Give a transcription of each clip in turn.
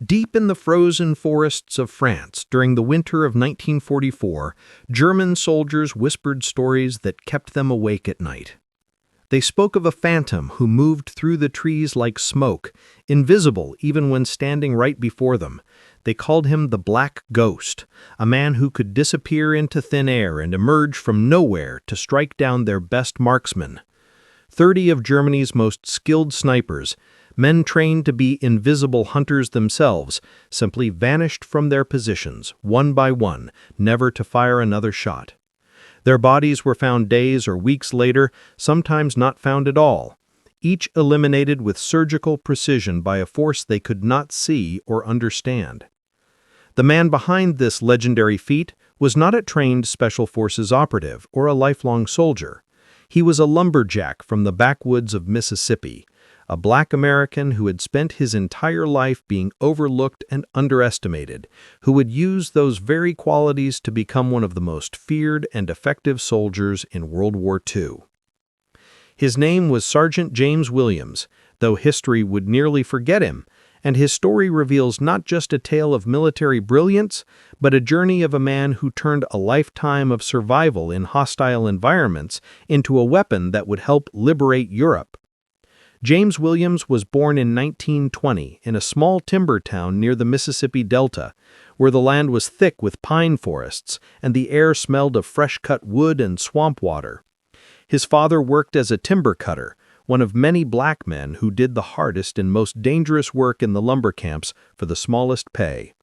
Deep in the frozen forests of France during the winter of 1944, German soldiers whispered stories that kept them awake at night. They spoke of a phantom who moved through the trees like smoke, invisible even when standing right before them. They called him the Black Ghost, a man who could disappear into thin air and emerge from nowhere to strike down their best marksmen. 30 of Germany's most skilled snipers, men trained to be invisible hunters themselves, simply vanished from their positions, one by one, never to fire another shot. Their bodies were found days or weeks later, sometimes not found at all, each eliminated with surgical precision by a force they could not see or understand. The man behind this legendary feat was not a trained Special Forces operative or a lifelong soldier. He was a lumberjack from the backwoods of Mississippi, a Black American who had spent his entire life being overlooked and underestimated, who would use those very qualities to become one of the most feared and effective soldiers in World War II. His name was Sergeant James Williams, though history would nearly forget him, and his story reveals not just a tale of military brilliance, but a journey of a man who turned a lifetime of survival in hostile environments into a weapon that would help liberate Europe. James Williams was born in 1920 in a small timber town near the Mississippi Delta, where the land was thick with pine forests and the air smelled of fresh-cut wood and swamp water. His father worked as a timber cutter, one of many black men who did the hardest and most dangerous work in the lumber camps for the smallest pay.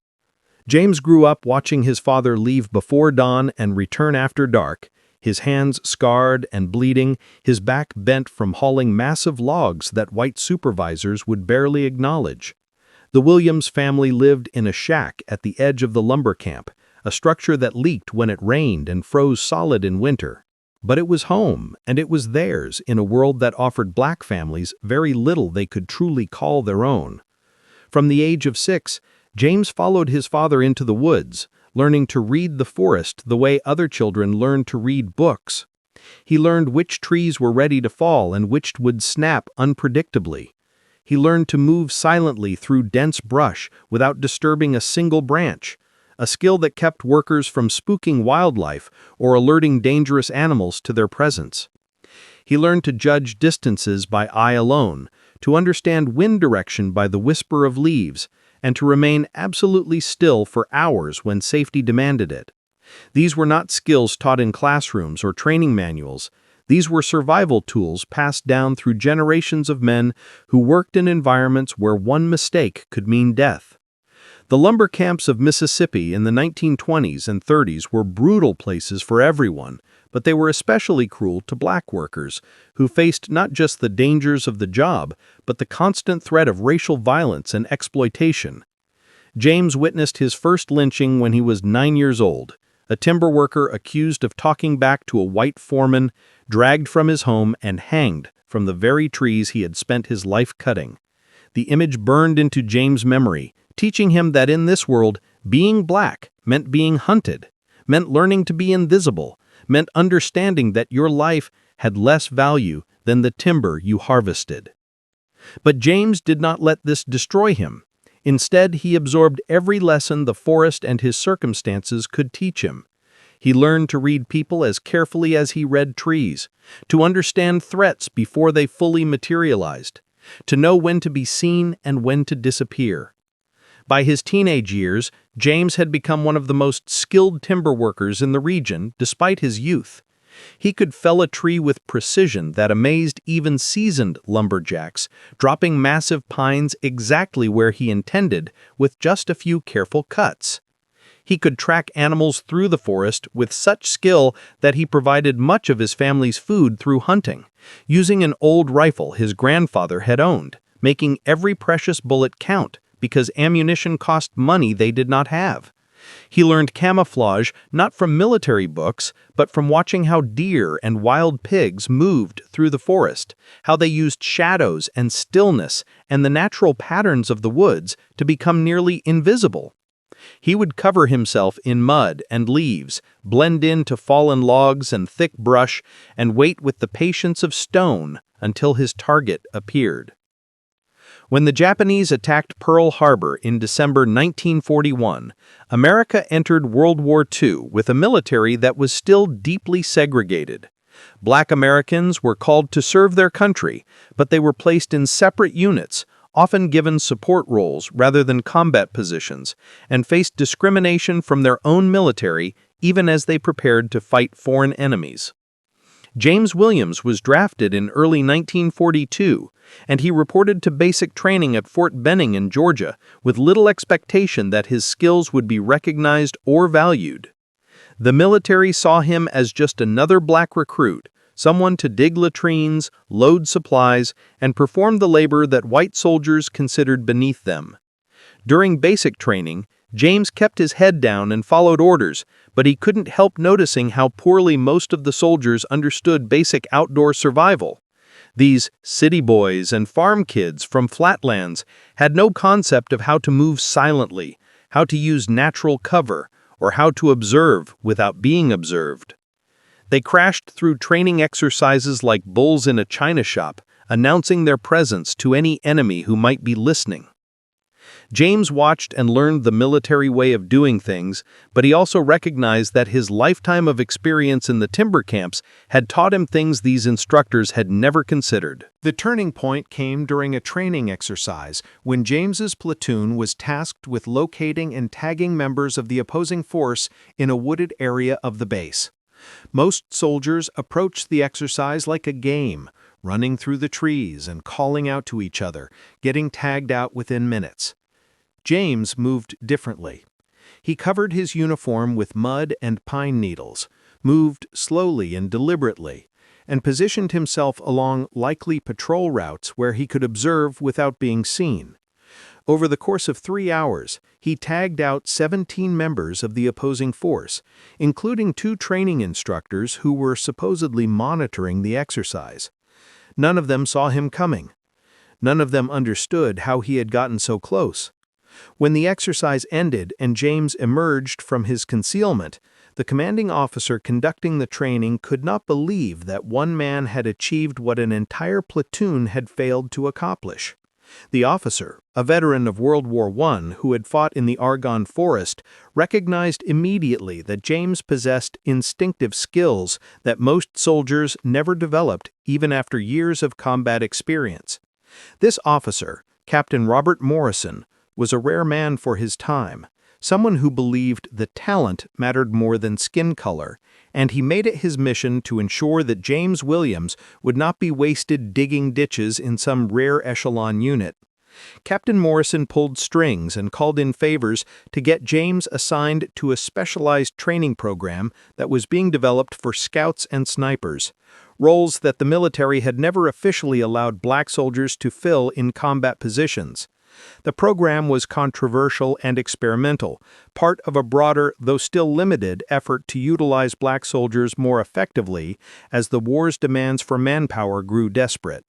James grew up watching his father leave before dawn and return after dark, his hands scarred and bleeding, his back bent from hauling massive logs that white supervisors would barely acknowledge. The Williams family lived in a shack at the edge of the lumber camp, a structure that leaked when it rained and froze solid in winter. But it was home, and it was theirs in a world that offered black families very little they could truly call their own. From the age of 6, James followed his father into the woods, learning to read the forest the way other children learned to read books. He learned which trees were ready to fall and which would snap unpredictably. He learned to move silently through dense brush without disturbing a single branch, a skill that kept workers from spooking wildlife or alerting dangerous animals to their presence. He learned to judge distances by eye alone, to understand wind direction by the whisper of leaves, and to remain absolutely still for hours when safety demanded it. These were not skills taught in classrooms or training manuals. These were survival tools passed down through generations of men who worked in environments where one mistake could mean death. The lumber camps of Mississippi in the 1920s and 30s were brutal places for everyone, but they were especially cruel to black workers, who faced not just the dangers of the job, but the constant threat of racial violence and exploitation. James witnessed his first lynching when he was 9 years old, a timber worker accused of talking back to a white foreman, dragged from his home and hanged from the very trees he had spent his life cutting. The image burned into James' memory, teaching him that in this world, being black meant being hunted, meant learning to be invisible, meant understanding that your life had less value than the timber you harvested. But James did not let this destroy him. Instead, he absorbed every lesson the forest and his circumstances could teach him. He learned to read people as carefully as he read trees, to understand threats before they fully materialized, to know when to be seen and when to disappear. By his teenage years, James had become one of the most skilled timber workers in the region despite his youth. He could fell a tree with precision that amazed even seasoned lumberjacks, dropping massive pines exactly where he intended with just a few careful cuts. He could track animals through the forest with such skill that he provided much of his family's food through hunting, using an old rifle his grandfather had owned, making every precious bullet count because ammunition cost money they did not have. He learned camouflage not from military books, but from watching how deer and wild pigs moved through the forest, how they used shadows and stillness and the natural patterns of the woods to become nearly invisible. He would cover himself in mud and leaves, blend into fallen logs and thick brush, and wait with the patience of stone until his target appeared. When the Japanese attacked Pearl Harbor in December 1941, America entered World War II with a military that was still deeply segregated. Black Americans were called to serve their country, but they were placed in separate units, often given support roles rather than combat positions, and faced discrimination from their own military even as they prepared to fight foreign enemies. James Williams was drafted in early 1942, and he reported to basic training at Fort Benning in Georgia with little expectation that his skills would be recognized or valued. The military saw him as just another black recruit, someone to dig latrines, load supplies, and perform the labor that white soldiers considered beneath them. During basic training, James kept his head down and followed orders, but he couldn't help noticing how poorly most of the soldiers understood basic outdoor survival. These city boys and farm kids from flatlands had no concept of how to move silently, how to use natural cover, or how to observe without being observed. They crashed through training exercises like bulls in a china shop, announcing their presence to any enemy who might be listening. James watched and learned the military way of doing things, but he also recognized that his lifetime of experience in the timber camps had taught him things these instructors had never considered. The turning point came during a training exercise when James's platoon was tasked with locating and tagging members of the opposing force in a wooded area of the base. Most soldiers approached the exercise like a game, running through the trees and calling out to each other, getting tagged out within minutes. James moved differently. He covered his uniform with mud and pine needles, moved slowly and deliberately, and positioned himself along likely patrol routes where he could observe without being seen. Over the course of 3 hours, he tagged out 17 members of the opposing force, including 2 training instructors who were supposedly monitoring the exercise. None of them saw him coming. None of them understood how he had gotten so close. When the exercise ended and James emerged from his concealment, the commanding officer conducting the training could not believe that one man had achieved what an entire platoon had failed to accomplish. The officer, a veteran of World War I who had fought in the Argonne Forest, recognized immediately that James possessed instinctive skills that most soldiers never developed even after years of combat experience. This officer, Captain Robert Morrison, was a rare man for his time, someone who believed that talent mattered more than skin color, and he made it his mission to ensure that James Williams would not be wasted digging ditches in some rare echelon unit. Captain Morrison pulled strings and called in favors to get James assigned to a specialized training program that was being developed for scouts and snipers, roles that the military had never officially allowed black soldiers to fill in combat positions. The program was controversial and experimental, part of a broader, though still limited, effort to utilize black soldiers more effectively as the war's demands for manpower grew desperate.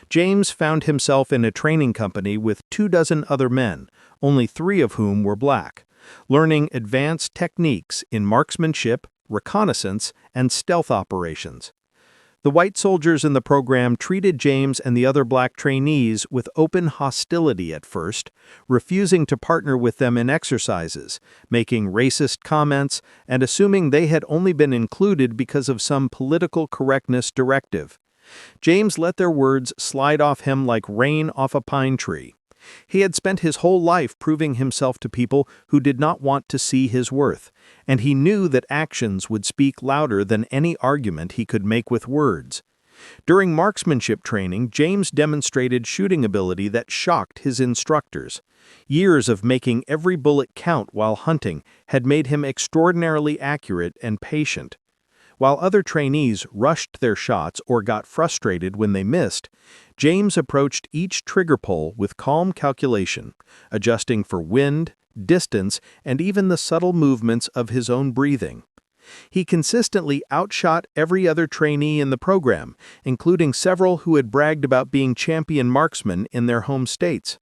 James found himself in a training company with 24 other men, only 3 of whom were black, learning advanced techniques in marksmanship, reconnaissance, and stealth operations. The white soldiers in the program treated James and the other black trainees with open hostility at first, refusing to partner with them in exercises, making racist comments, and assuming they had only been included because of some political correctness directive. James let their words slide off him like rain off a pine tree. He had spent his whole life proving himself to people who did not want to see his worth, and he knew that actions would speak louder than any argument he could make with words. During marksmanship training, James demonstrated shooting ability that shocked his instructors. Years of making every bullet count while hunting had made him extraordinarily accurate and patient. While other trainees rushed their shots or got frustrated when they missed, James approached each trigger pull with calm calculation, adjusting for wind, distance, and even the subtle movements of his own breathing. He consistently outshot every other trainee in the program, including several who had bragged about being champion marksmen in their home states.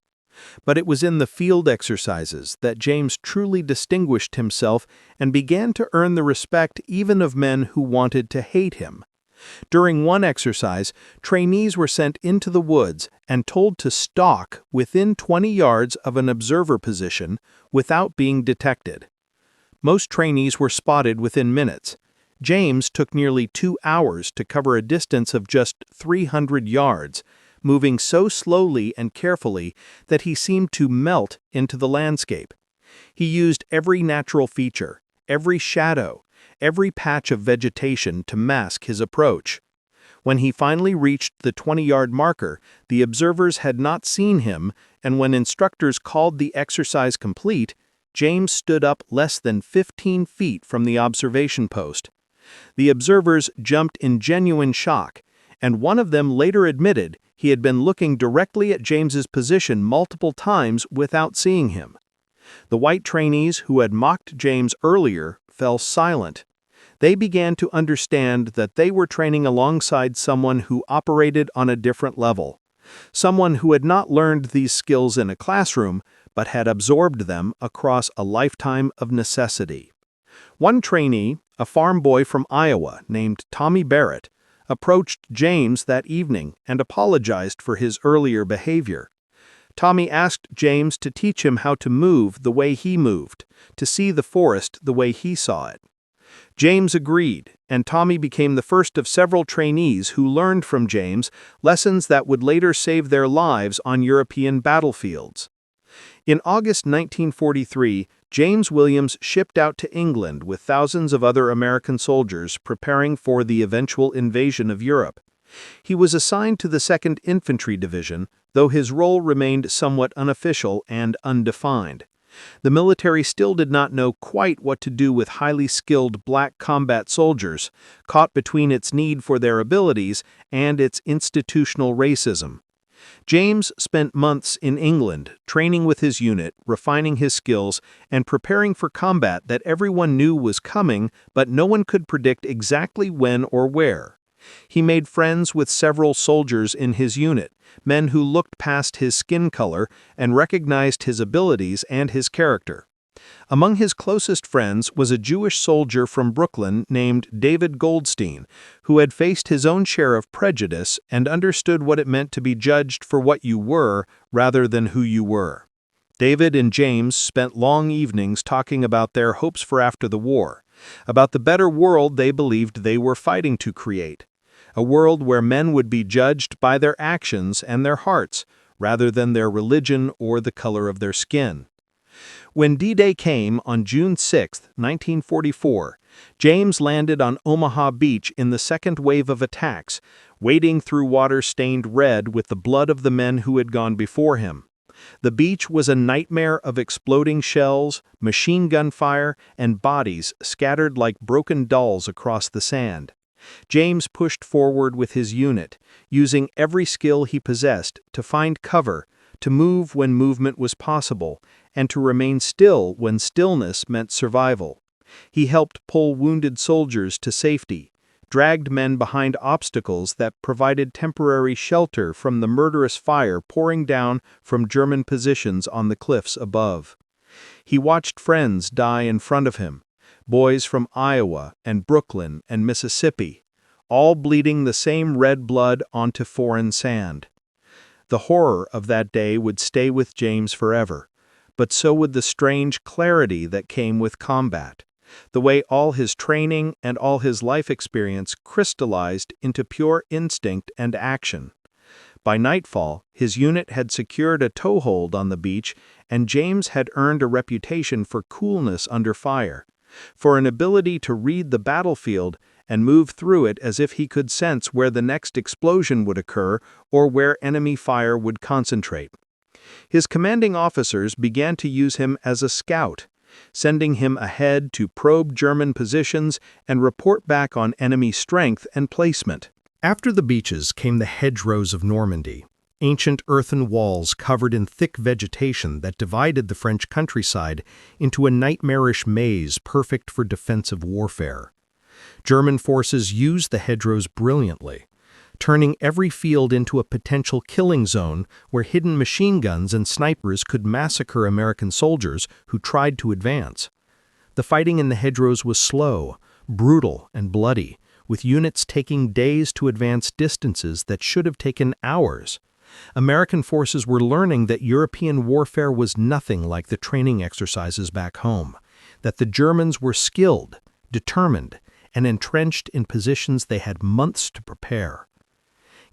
But it was in the field exercises that James truly distinguished himself and began to earn the respect even of men who wanted to hate him. During one exercise, trainees were sent into the woods and told to stalk within 20 yards of an observer position without being detected. Most trainees were spotted within minutes. James took nearly 2 hours to cover a distance of just 300 yards, moving so slowly and carefully that he seemed to melt into the landscape. He used every natural feature, every shadow, every patch of vegetation to mask his approach. When he finally reached the 20-yard marker, the observers had not seen him, and when instructors called the exercise complete, James stood up less than 15 feet from the observation post. The observers jumped in genuine shock, and one of them later admitted he had been looking directly at James's position multiple times without seeing him. The white trainees who had mocked James earlier fell silent. They began to understand that they were training alongside someone who operated on a different level, someone who had not learned these skills in a classroom, but had absorbed them across a lifetime of necessity. One trainee, a farm boy from Iowa named Tommy Barrett, approached James that evening and apologized for his earlier behavior. Tommy asked James to teach him how to move the way he moved, to see the forest the way he saw it. James agreed, and Tommy became the first of several trainees who learned from James lessons that would later save their lives on European battlefields. In August 1943, James Williams shipped out to England with thousands of other American soldiers preparing for the eventual invasion of Europe. He was assigned to the 2nd Infantry Division, though his role remained somewhat unofficial and undefined. The military still did not know quite what to do with highly skilled black combat soldiers, caught between its need for their abilities and its institutional racism. James spent months in England, training with his unit, refining his skills, and preparing for combat that everyone knew was coming, but no one could predict exactly when or where. He made friends with several soldiers in his unit, men who looked past his skin color and recognized his abilities and his character. Among his closest friends was a Jewish soldier from Brooklyn named David Goldstein, who had faced his own share of prejudice and understood what it meant to be judged for what you were rather than who you were. David and James spent long evenings talking about their hopes for after the war, about the better world they believed they were fighting to create, a world where men would be judged by their actions and their hearts, rather than their religion or the color of their skin. When D-Day came on June 6, 1944, James landed on Omaha Beach in the second wave of attacks, wading through water stained red with the blood of the men who had gone before him. The beach was a nightmare of exploding shells, machine gun fire, and bodies scattered like broken dolls across the sand. James pushed forward with his unit, using every skill he possessed to find cover, to move when movement was possible, and to remain still when stillness meant survival. He helped pull wounded soldiers to safety, dragged men behind obstacles that provided temporary shelter from the murderous fire pouring down from German positions on the cliffs above. He watched friends die in front of him, boys from Iowa and Brooklyn and Mississippi, all bleeding the same red blood onto foreign sand. The horror of that day would stay with James forever, but so would the strange clarity that came with combat, the way all his training and all his life experience crystallized into pure instinct and action. By nightfall, his unit had secured a toehold on the beach, and James had earned a reputation for coolness under fire, for an ability to read the battlefield and move through it as if he could sense where the next explosion would occur or where enemy fire would concentrate. His commanding officers began to use him as a scout, sending him ahead to probe German positions and report back on enemy strength and placement. After the beaches came the hedgerows of Normandy, ancient earthen walls covered in thick vegetation that divided the French countryside into a nightmarish maze perfect for defensive warfare. German forces used the hedgerows brilliantly, turning every field into a potential killing zone where hidden machine guns and snipers could massacre American soldiers who tried to advance. The fighting in the hedgerows was slow, brutal, and bloody, with units taking days to advance distances that should have taken hours. American forces were learning that European warfare was nothing like the training exercises back home, that the Germans were skilled, determined, and entrenched in positions they had months to prepare.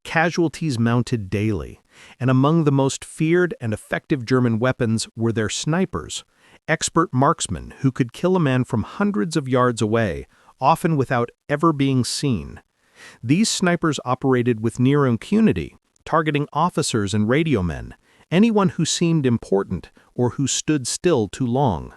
Casualties mounted daily, and among the most feared and effective German weapons were their snipers, expert marksmen who could kill a man from hundreds of yards away, often without ever being seen. These snipers operated with near impunity, targeting officers and radio men, anyone who seemed important or who stood still too long.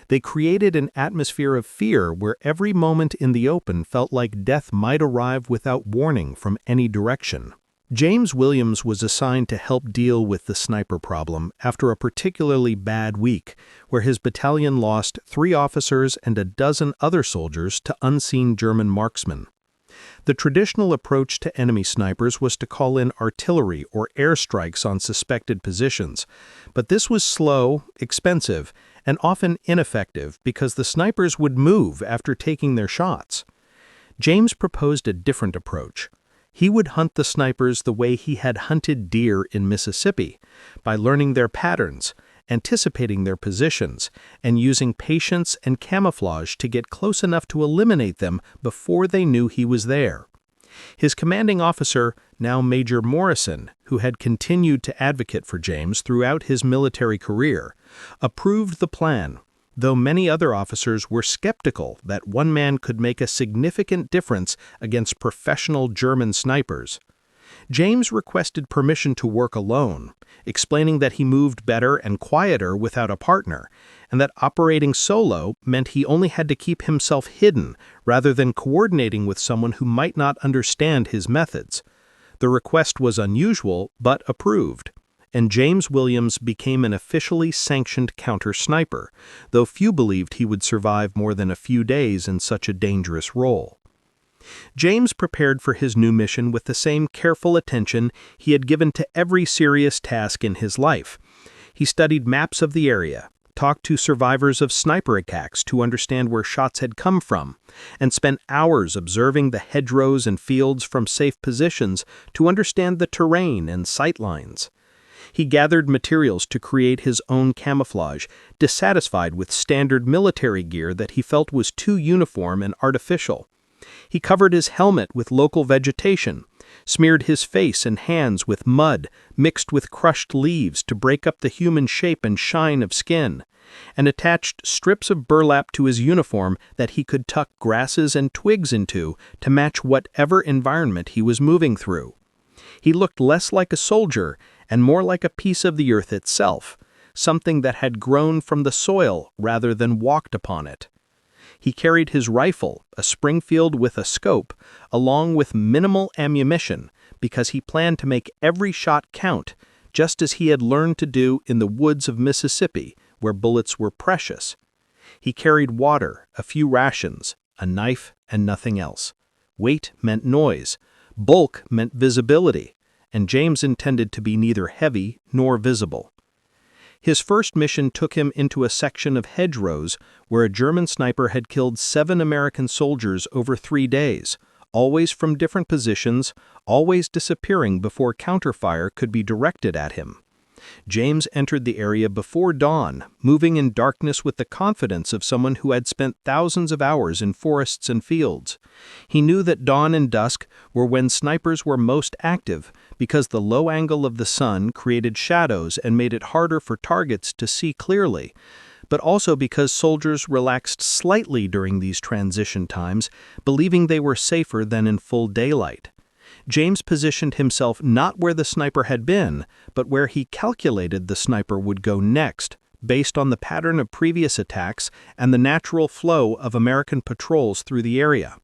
They created an atmosphere of fear where every moment in the open felt like death might arrive without warning from any direction. James Williams was assigned to help deal with the sniper problem after a particularly bad week, where his battalion lost 3 officers and a dozen other soldiers to unseen German marksmen. The traditional approach to enemy snipers was to call in artillery or airstrikes on suspected positions, but this was slow, expensive, and often ineffective because the snipers would move after taking their shots. James proposed a different approach. He would hunt the snipers the way he had hunted deer in Mississippi, by learning their patterns, anticipating their positions, and using patience and camouflage to get close enough to eliminate them before they knew he was there. His commanding officer, now Major Morrison, who had continued to advocate for James throughout his military career, approved the plan, though many other officers were skeptical that one man could make a significant difference against professional German snipers. James requested permission to work alone, explaining that he moved better and quieter without a partner, and that operating solo meant he only had to keep himself hidden rather than coordinating with someone who might not understand his methods. The request was unusual, but approved, and James Williams became an officially sanctioned counter-sniper, though few believed he would survive more than a few days in such a dangerous role. James prepared for his new mission with the same careful attention he had given to every serious task in his life. He studied maps of the area, talked to survivors of sniper attacks to understand where shots had come from, and spent hours observing the hedgerows and fields from safe positions to understand the terrain and sight lines. He gathered materials to create his own camouflage, dissatisfied with standard military gear that he felt was too uniform and artificial. He covered his helmet with local vegetation, smeared his face and hands with mud mixed with crushed leaves to break up the human shape and shine of skin, and attached strips of burlap to his uniform that he could tuck grasses and twigs into to match whatever environment he was moving through. He looked less like a soldier and more like a piece of the earth itself, something that had grown from the soil rather than walked upon it. He carried his rifle, a Springfield with a scope, along with minimal ammunition because he planned to make every shot count, just as he had learned to do in the woods of Mississippi, where bullets were precious. He carried water, a few rations, a knife, and nothing else. Weight meant noise. Bulk meant visibility, and James intended to be neither heavy nor visible. His first mission took him into a section of hedgerows where a German sniper had killed 7 American soldiers over 3 days, always from different positions, always disappearing before counterfire could be directed at him. James entered the area before dawn, moving in darkness with the confidence of someone who had spent thousands of hours in forests and fields. He knew that dawn and dusk were when snipers were most active because the low angle of the sun created shadows and made it harder for targets to see clearly, but also because soldiers relaxed slightly during these transition times, believing they were safer than in full daylight. James positioned himself not where the sniper had been, but where he calculated the sniper would go next, based on the pattern of previous attacks and the natural flow of American patrols through the area.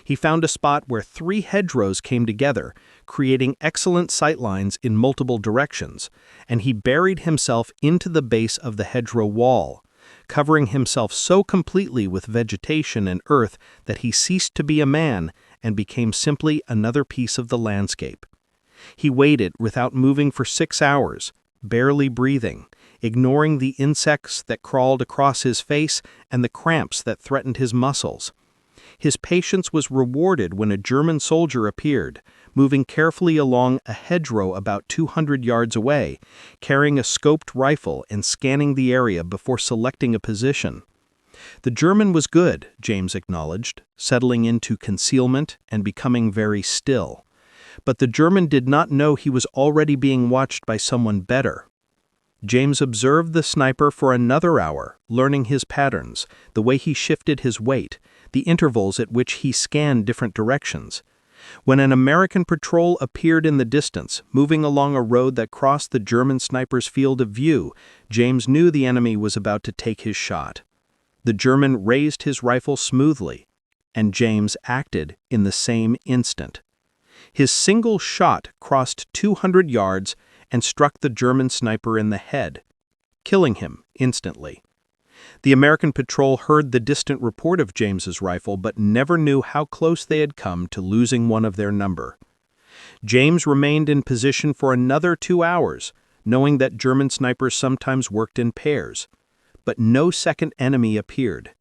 He found a spot where 3 hedgerows came together, creating excellent sightlines in multiple directions, and he buried himself into the base of the hedgerow wall, covering himself so completely with vegetation and earth that he ceased to be a man and became simply another piece of the landscape. He waited without moving for 6 hours, barely breathing, ignoring the insects that crawled across his face and the cramps that threatened his muscles. His patience was rewarded when a German soldier appeared, moving carefully along a hedgerow about 200 yards away, carrying a scoped rifle and scanning the area before selecting a position. The German was good, James acknowledged, settling into concealment and becoming very still. But the German did not know he was already being watched by someone better. James observed the sniper for another hour, learning his patterns, the way he shifted his weight, the intervals at which he scanned different directions. When an American patrol appeared in the distance, moving along a road that crossed the German sniper's field of view, James knew the enemy was about to take his shot. The German raised his rifle smoothly, and James acted in the same instant. His single shot crossed 200 yards and struck the German sniper in the head, killing him instantly. The American patrol heard the distant report of James's rifle but never knew how close they had come to losing one of their number. James remained in position for another 2 hours, knowing that German snipers sometimes worked in pairs. But no second enemy appeared.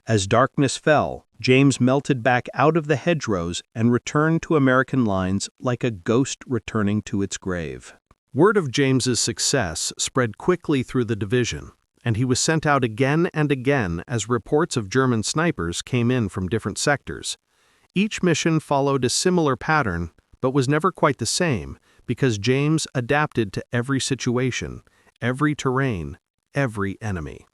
As darkness fell, James melted back out of the hedgerows and returned to American lines like a ghost returning to its grave. Word of James's success spread quickly through the division, and he was sent out again and again as reports of German snipers came in from different sectors. Each mission followed a similar pattern, but was never quite the same, because James adapted to every situation, every terrain, every enemy.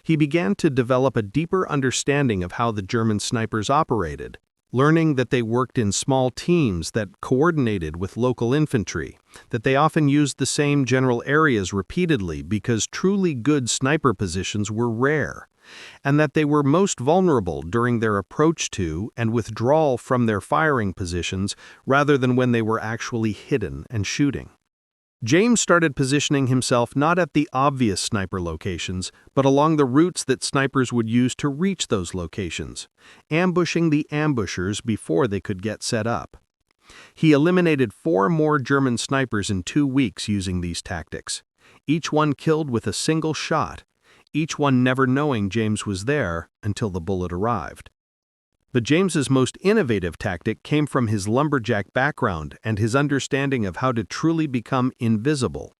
He began to develop a deeper understanding of how the German snipers operated, learning that they worked in small teams that coordinated with local infantry, that they often used the same general areas repeatedly because truly good sniper positions were rare, and that they were most vulnerable during their approach to and withdrawal from their firing positions rather than when they were actually hidden and shooting. James started positioning himself not at the obvious sniper locations, but along the routes that snipers would use to reach those locations, ambushing the ambushers before they could get set up. He eliminated 4 more German snipers in 2 weeks using these tactics, each one killed with a single shot, each one never knowing James was there until the bullet arrived. But James's most innovative tactic came from his lumberjack background and his understanding of how to truly become invisible.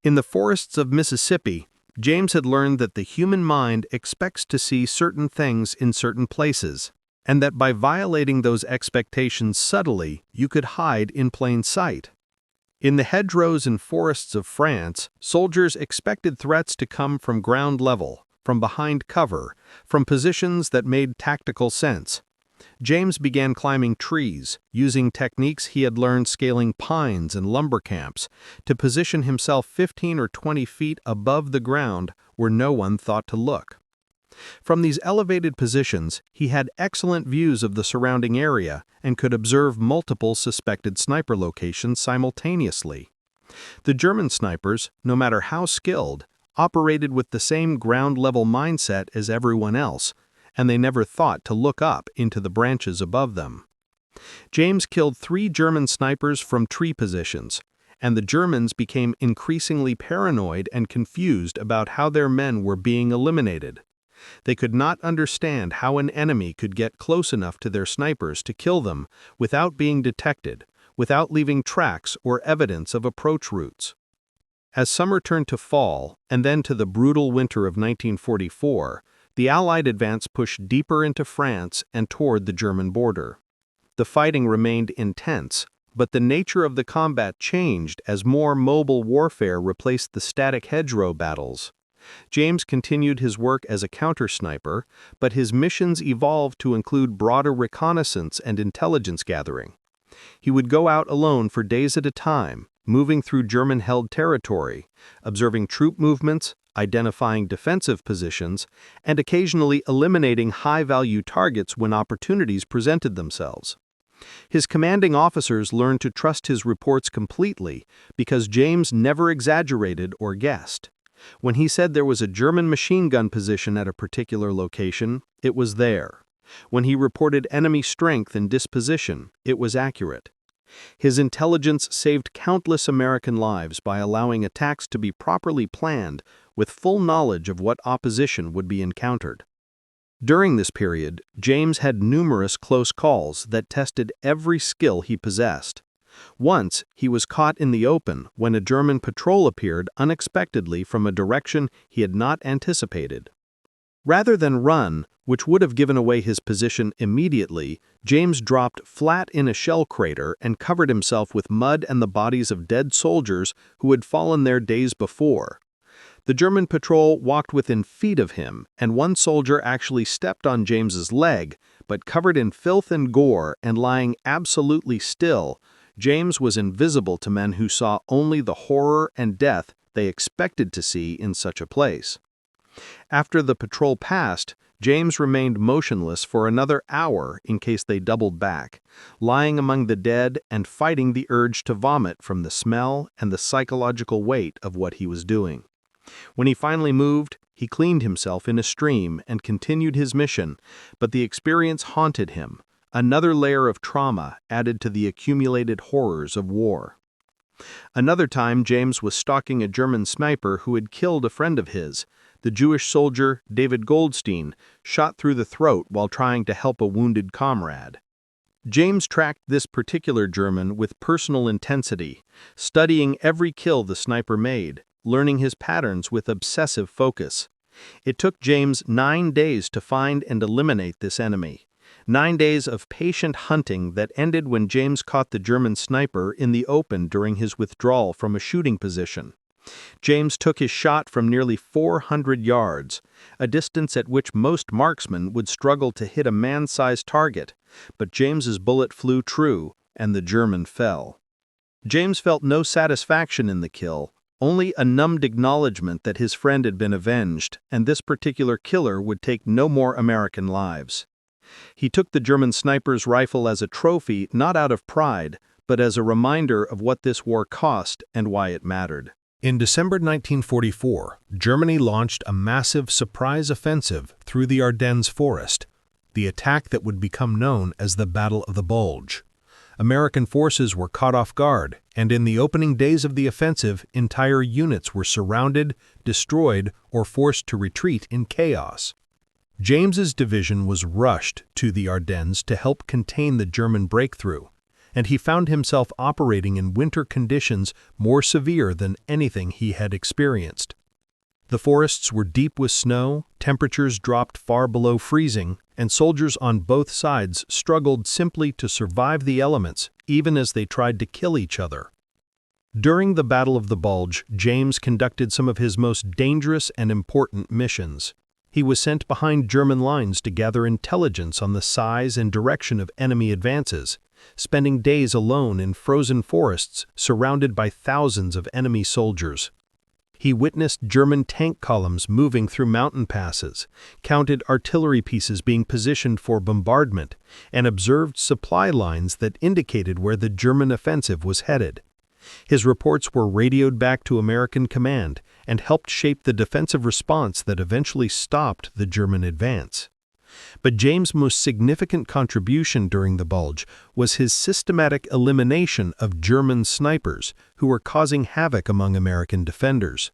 In the forests of Mississippi, James had learned that the human mind expects to see certain things in certain places, and that by violating those expectations subtly, you could hide in plain sight. In the hedgerows and forests of France, soldiers expected threats to come from ground level, from behind cover, from positions that made tactical sense. James began climbing trees, using techniques he had learned scaling pines and lumber camps, to position himself 15 or 20 feet above the ground where no one thought to look. From these elevated positions, he had excellent views of the surrounding area and could observe multiple suspected sniper locations simultaneously. The German snipers, no matter how skilled, operated with the same ground-level mindset as everyone else, and they never thought to look up into the branches above them. James killed 3 German snipers from tree positions, and the Germans became increasingly paranoid and confused about how their men were being eliminated. They could not understand how an enemy could get close enough to their snipers to kill them without being detected, without leaving tracks or evidence of approach routes. As summer turned to fall, and then to the brutal winter of 1944, the Allied advance pushed deeper into France and toward the German border. The fighting remained intense, but the nature of the combat changed as more mobile warfare replaced the static hedgerow battles. James continued his work as a counter-sniper, but his missions evolved to include broader reconnaissance and intelligence gathering. He would go out alone for days at a time, moving through German-held territory, observing troop movements, identifying defensive positions, and occasionally eliminating high-value targets when opportunities presented themselves. His commanding officers learned to trust his reports completely because James never exaggerated or guessed. When he said there was a German machine gun position at a particular location, it was there. When he reported enemy strength and disposition, it was accurate. His intelligence saved countless American lives by allowing attacks to be properly planned with full knowledge of what opposition would be encountered. During this period, James had numerous close calls that tested every skill he possessed. Once, he was caught in the open when a German patrol appeared unexpectedly from a direction he had not anticipated. Rather than run, which would have given away his position immediately, James dropped flat in a shell crater and covered himself with mud and the bodies of dead soldiers who had fallen there days before. The German patrol walked within feet of him, and one soldier actually stepped on James's leg, but covered in filth and gore and lying absolutely still, James was invisible to men who saw only the horror and death they expected to see in such a place. After the patrol passed, James remained motionless for another hour in case they doubled back, lying among the dead and fighting the urge to vomit from the smell and the psychological weight of what he was doing. When he finally moved, he cleaned himself in a stream and continued his mission, but the experience haunted him, another layer of trauma added to the accumulated horrors of war. Another time, James was stalking a German sniper who had killed a friend of his. The Jewish soldier, David Goldstein, shot through the throat while trying to help a wounded comrade. James tracked this particular German with personal intensity, studying every kill the sniper made, learning his patterns with obsessive focus. It took James 9 days to find and eliminate this enemy. 9 days of patient hunting that ended when James caught the German sniper in the open during his withdrawal from a shooting position. James took his shot from nearly 400 yards, a distance at which most marksmen would struggle to hit a man-sized target, but James's bullet flew true, and the German fell. James felt no satisfaction in the kill, only a numbed acknowledgement that his friend had been avenged, and this particular killer would take no more American lives. He took the German sniper's rifle as a trophy not out of pride, but as a reminder of what this war cost and why it mattered. In December 1944, Germany launched a massive surprise offensive through the Ardennes forest, the attack that would become known as the Battle of the Bulge. American forces were caught off guard, and in the opening days of the offensive, entire units were surrounded, destroyed, or forced to retreat in chaos. James's division was rushed to the Ardennes to help contain the German breakthrough, and he found himself operating in winter conditions more severe than anything he had experienced. The forests were deep with snow, temperatures dropped far below freezing, and soldiers on both sides struggled simply to survive the elements, even as they tried to kill each other. During the Battle of the Bulge, James conducted some of his most dangerous and important missions. He was sent behind German lines to gather intelligence on the size and direction of enemy advances, spending days alone in frozen forests surrounded by thousands of enemy soldiers. He witnessed German tank columns moving through mountain passes, counted artillery pieces being positioned for bombardment, and observed supply lines that indicated where the German offensive was headed. His reports were radioed back to American command and helped shape the defensive response that eventually stopped the German advance. But James' most significant contribution during the Bulge was his systematic elimination of German snipers who were causing havoc among American defenders.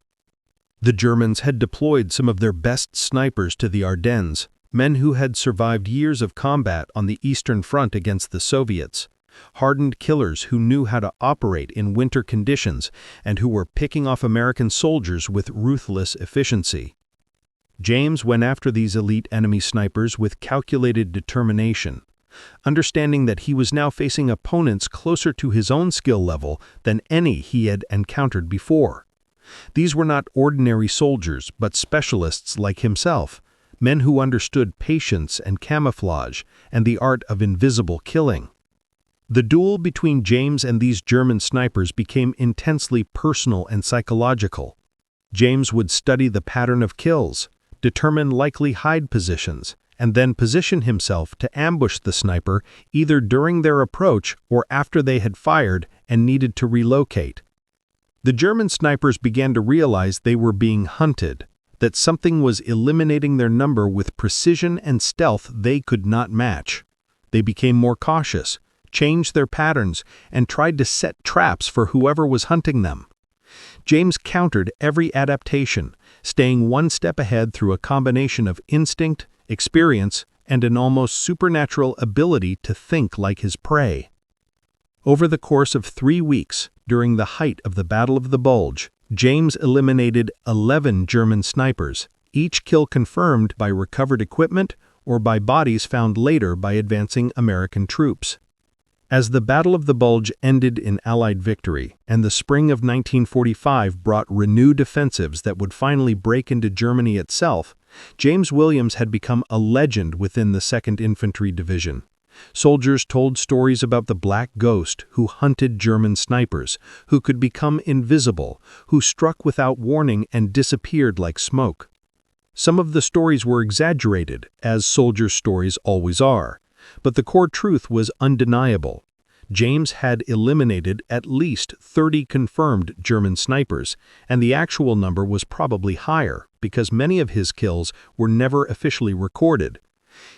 The Germans had deployed some of their best snipers to the Ardennes, men who had survived years of combat on the Eastern Front against the Soviets, hardened killers who knew how to operate in winter conditions and who were picking off American soldiers with ruthless efficiency. James went after these elite enemy snipers with calculated determination, understanding that he was now facing opponents closer to his own skill level than any he had encountered before. These were not ordinary soldiers, but specialists like himself, men who understood patience and camouflage and the art of invisible killing. The duel between James and these German snipers became intensely personal and psychological. James would study the pattern of kills, determine likely hide positions, and then position himself to ambush the sniper either during their approach or after they had fired and needed to relocate. The German snipers began to realize they were being hunted, that something was eliminating their number with precision and stealth they could not match. They became more cautious, changed their patterns, and tried to set traps for whoever was hunting them. James countered every adaptation, staying one step ahead through a combination of instinct, experience, and an almost supernatural ability to think like his prey. Over the course of 3 weeks, during the height of the Battle of the Bulge, James eliminated 11 German snipers, each kill confirmed by recovered equipment or by bodies found later by advancing American troops. As the Battle of the Bulge ended in Allied victory, and the spring of 1945 brought renewed offensives that would finally break into Germany itself, James Williams had become a legend within the 2nd Infantry Division. Soldiers told stories about the Black Ghost who hunted German snipers, who could become invisible, who struck without warning and disappeared like smoke. Some of the stories were exaggerated, as soldiers' stories always are, but the core truth was undeniable. James had eliminated at least 30 confirmed German snipers, and the actual number was probably higher because many of his kills were never officially recorded.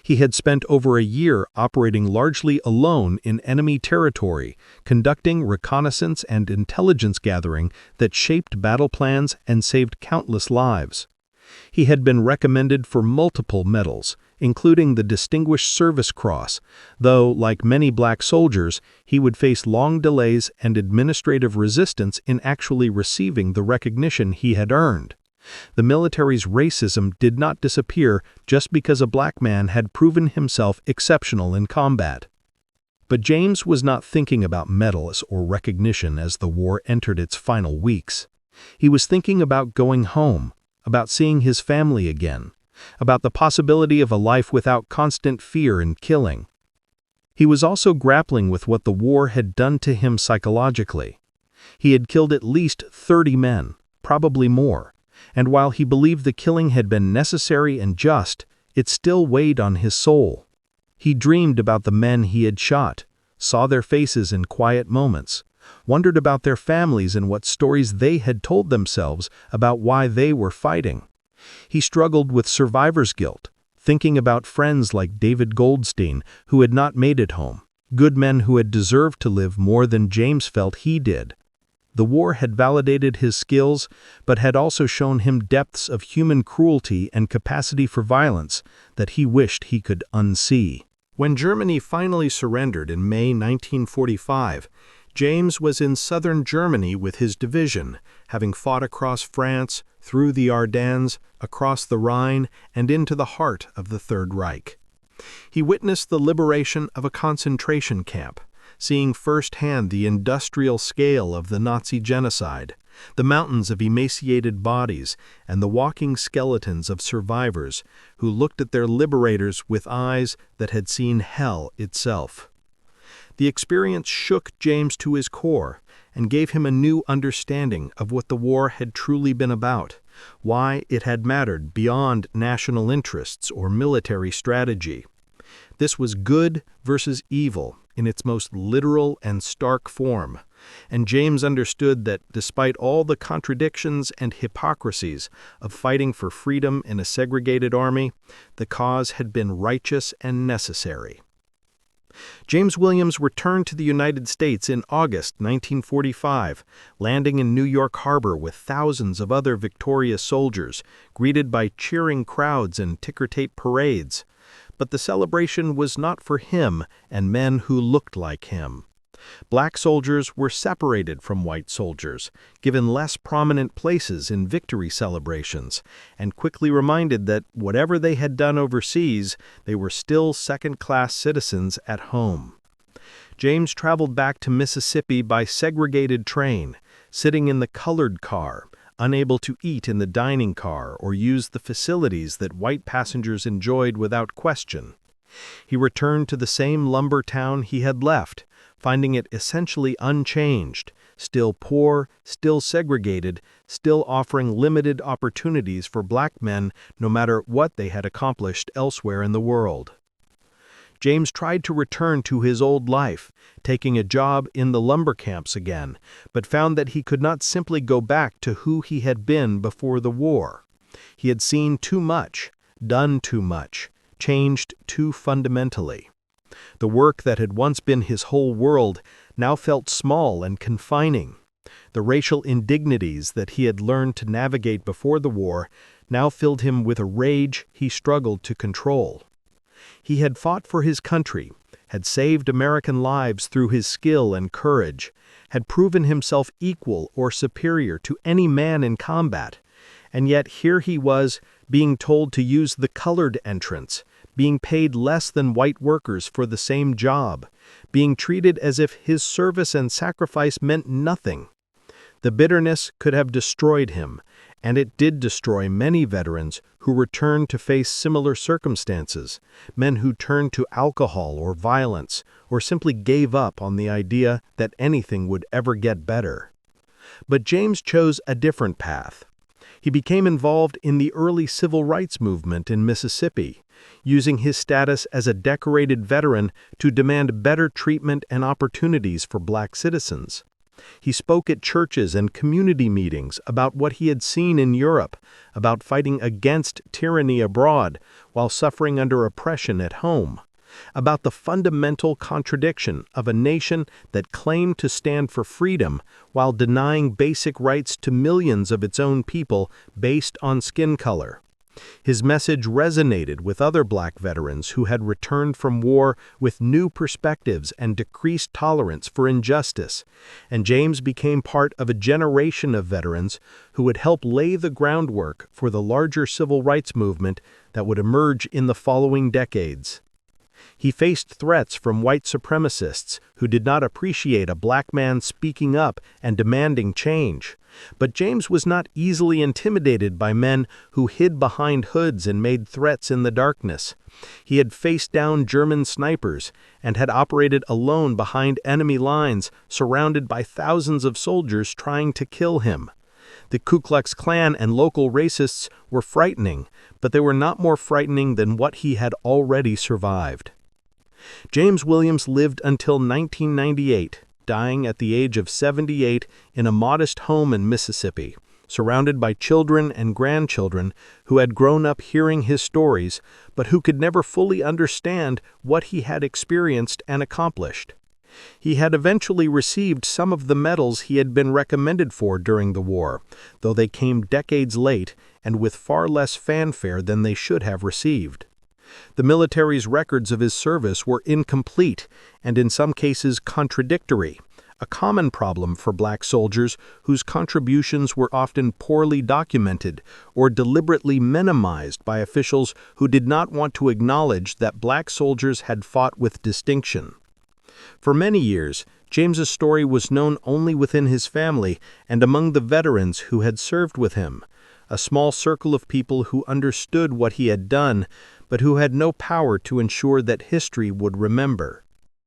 He had spent over a year operating largely alone in enemy territory, conducting reconnaissance and intelligence gathering that shaped battle plans and saved countless lives. He had been recommended for multiple medals, including the Distinguished Service Cross, though, like many black soldiers, he would face long delays and administrative resistance in actually receiving the recognition he had earned. The military's racism did not disappear just because a black man had proven himself exceptional in combat. But James was not thinking about medals or recognition as the war entered its final weeks. He was thinking about going home, about seeing his family again, about the possibility of a life without constant fear and killing. He was also grappling with what the war had done to him psychologically. He had killed at least 30 men, probably more, and while he believed the killing had been necessary and just, it still weighed on his soul. He dreamed about the men he had shot, saw their faces in quiet moments, wondered about their families and what stories they had told themselves about why they were fighting. He struggled with survivor's guilt, thinking about friends like David Goldstein who had not made it home, good men who had deserved to live more than James felt he did. The war had validated his skills, but had also shown him depths of human cruelty and capacity for violence that he wished he could unsee. When Germany finally surrendered in May 1945, James was in southern Germany with his division, having fought across France, through the Ardennes, across the Rhine, and into the heart of the Third Reich. He witnessed the liberation of a concentration camp, seeing firsthand the industrial scale of the Nazi genocide, the mountains of emaciated bodies, and the walking skeletons of survivors who looked at their liberators with eyes that had seen hell itself. The experience shook James to his core and gave him a new understanding of what the war had truly been about, why it had mattered beyond national interests or military strategy. This was good versus evil in its most literal and stark form, and James understood that despite all the contradictions and hypocrisies of fighting for freedom in a segregated army, the cause had been righteous and necessary. James Williams returned to the United States in August 1945, landing in New York Harbor with thousands of other victorious soldiers, greeted by cheering crowds and ticker-tape parades. But the celebration was not for him and men who looked like him. Black soldiers were separated from white soldiers, given less prominent places in victory celebrations, and quickly reminded that whatever they had done overseas, they were still second-class citizens at home. James traveled back to Mississippi by segregated train, sitting in the colored car, unable to eat in the dining car or use the facilities that white passengers enjoyed without question. He returned to the same lumber town he had left, finding it essentially unchanged, still poor, still segregated, still offering limited opportunities for black men no matter what they had accomplished elsewhere in the world. James tried to return to his old life, taking a job in the lumber camps again, but found that he could not simply go back to who he had been before the war. He had seen too much, done too much, changed too fundamentally. The work that had once been his whole world now felt small and confining. The racial indignities that he had learned to navigate before the war now filled him with a rage he struggled to control. He had fought for his country, had saved American lives through his skill and courage, had proven himself equal or superior to any man in combat, and yet here he was, being told to use the colored entrance, being paid less than white workers for the same job, being treated as if his service and sacrifice meant nothing. The bitterness could have destroyed him, and it did destroy many veterans who returned to face similar circumstances, men who turned to alcohol or violence, or simply gave up on the idea that anything would ever get better. But James chose a different path. He became involved in the early civil rights movement in Mississippi, using his status as a decorated veteran to demand better treatment and opportunities for black citizens. He spoke at churches and community meetings about what he had seen in Europe, about fighting against tyranny abroad while suffering under oppression at home, about the fundamental contradiction of a nation that claimed to stand for freedom while denying basic rights to millions of its own people based on skin color. His message resonated with other black veterans who had returned from war with new perspectives and decreased tolerance for injustice, and James became part of a generation of veterans who would help lay the groundwork for the larger civil rights movement that would emerge in the following decades. He faced threats from white supremacists who did not appreciate a black man speaking up and demanding change. But James was not easily intimidated by men who hid behind hoods and made threats in the darkness. He had faced down German snipers and had operated alone behind enemy lines, surrounded by thousands of soldiers trying to kill him. The Ku Klux Klan and local racists were frightening, but they were not more frightening than what he had already survived. James Williams lived until 1998, dying at the age of 78 in a modest home in Mississippi, surrounded by children and grandchildren who had grown up hearing his stories, but who could never fully understand what he had experienced and accomplished. He had eventually received some of the medals he had been recommended for during the war, though they came decades late and with far less fanfare than they should have received. The military's records of his service were incomplete and in some cases contradictory, a common problem for black soldiers whose contributions were often poorly documented or deliberately minimized by officials who did not want to acknowledge that black soldiers had fought with distinction. For many years, James's story was known only within his family and among the veterans who had served with him, a small circle of people who understood what he had done, but who had no power to ensure that history would remember.